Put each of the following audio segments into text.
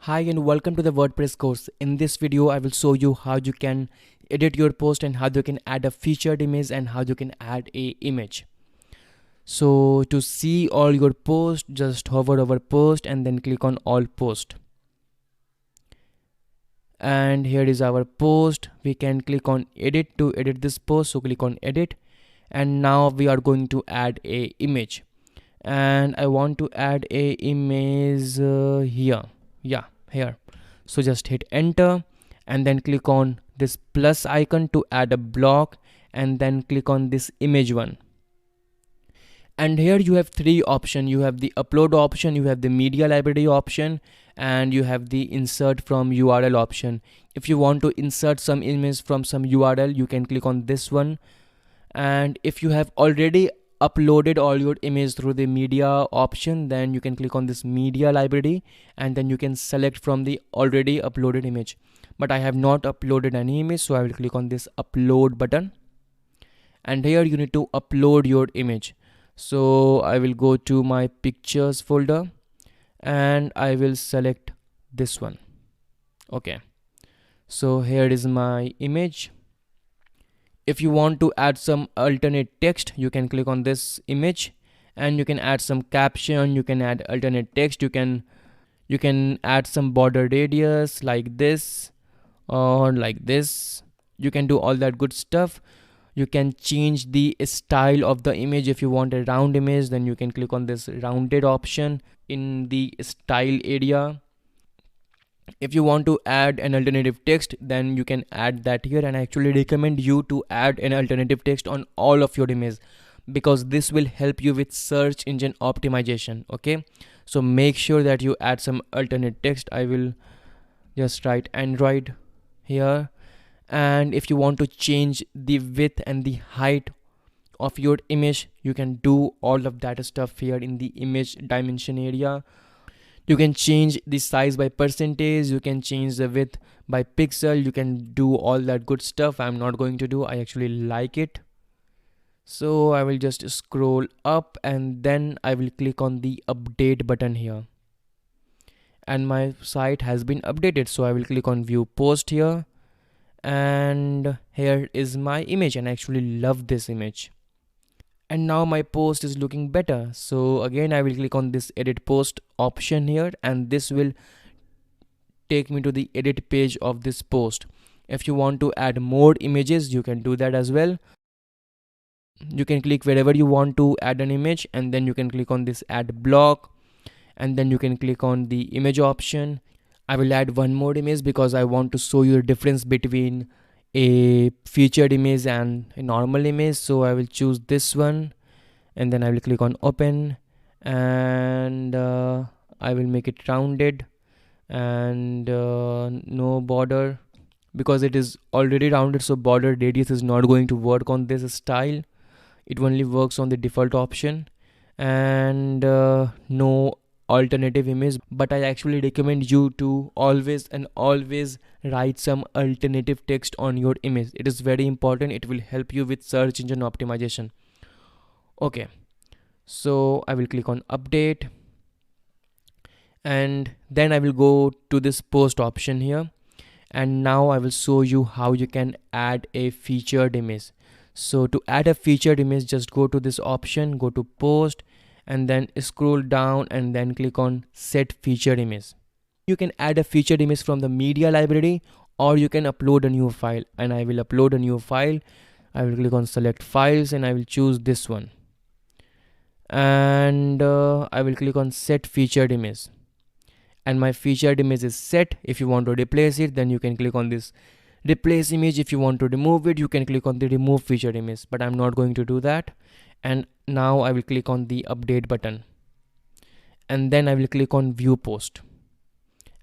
Hi and welcome to the WordPress course. In this video, I will show you how you can edit your post and how you can add a featured image and how you can add a image. So to see all your posts, just hover over post and then click on all post. And here is our post. We can click on edit to edit this post. So click on edit. And now we are going to add a image. And I want to add a image here. Yeah, here. So just hit enter and then click on this plus icon to add a block and then click on this image one. And here you have three options. You have the upload option, you have the media library option, and you have the insert from URL option. If you want to insert some image from some URL, you can click on this one. And if you have already uploaded all your image through the media option, then you can click on this media library and then you can select from the already uploaded image. But I have not uploaded any image, so I will click on this upload button, and here you need to upload your image. So I will go to my pictures folder and I will select this one. Okay, so here is my image. If you want to add some alternate text, you can click on this image and you can add some caption, you can add alternate text, you can add some border radius like this or like this. You can do all that good stuff. You can change the style of the image. If you want a round image, then you can click on this rounded option in the style area. If you want to add an alternative text, then you can add that here, and I actually recommend you to add an alternative text on all of your images because this will help you with search engine optimization. Okay, so make sure that you add some alternate text. I will just write Android here. And if you want to change the width and the height of your image, you can do all of that stuff here in the image dimension area. You can change the size by percentage, you can change the width by pixel, you can do all that good stuff. I'm not going to do, I actually like it. So I will just scroll up and then I will click on the update button here. And my site has been updated, so I will click on view post here. And here is my image, and I actually love this image. And now my post is looking better. So again, I will click on this edit post option here, and this will take me to the edit page of this post. If you want to add more images, you can do that as well. You can click wherever you want to add an image, and then you can click on this add block, and then you can click on the image option. I will add one more image because I want to show you the difference between a featured image and a normal image. So I will choose this one and then I will click on open, and I will make it rounded and no border because it is already rounded, so border radius is not going to work on this style. It only works on the default option. And no alternative image, but I actually recommend you to always write some alternative text on your image. It is very important. It will help you with search engine optimization. Okay, so I will click on update and then I will go to this post option here, and now I will show you how you can add a featured image. So to add a featured image, just go to this option, go to post, and then scroll down and then click on set featured image. You can add a featured image from the media library, or you can upload a new file, and I will upload a new file. I will click on select files and I will choose this one, and I will click on set featured image, and my featured image is set. If you want to replace it, then you can click on this replace image. If you want to remove it, you can click on the remove featured image, but I'm not going to do that. And now I will click on the update button, and then I will click on view post.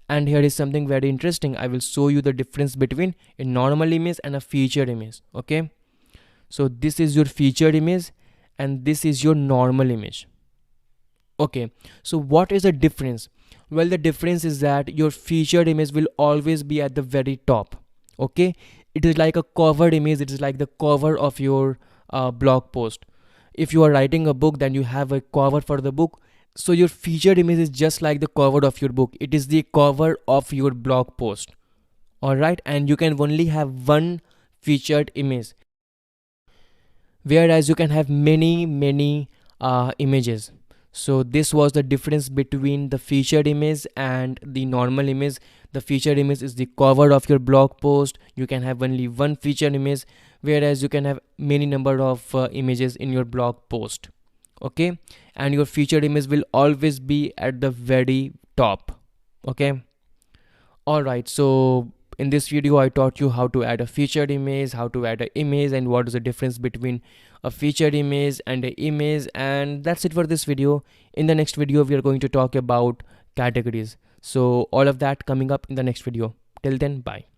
And here is something very interesting. I will show you the difference between a normal image and a featured image. Okay, so this is your featured image and this is your normal image. Okay, so what is the difference? Well, the difference is that your featured image will always be at the very top. Okay, it is like a cover image. It is like the cover of your blog post. If you are writing a book, then you have a cover for the book. So your featured image is just like the cover of your book. It is the cover of your blog post. Alright, and you can only have one featured image, whereas you can have many images. So this was the difference between the featured image and the normal image. The featured image is the cover of your blog post. You can have only one featured image, whereas you can have many number of images in your blog post. Okay, and your featured image will always be at the very top. Okay. Alright, so in this video I taught you how to add a featured image, how to add an image, and what is the difference between a featured image and an image. And that's it for this video. In the next video we are going to talk about categories. So all of that coming up in the next video. Till then, bye.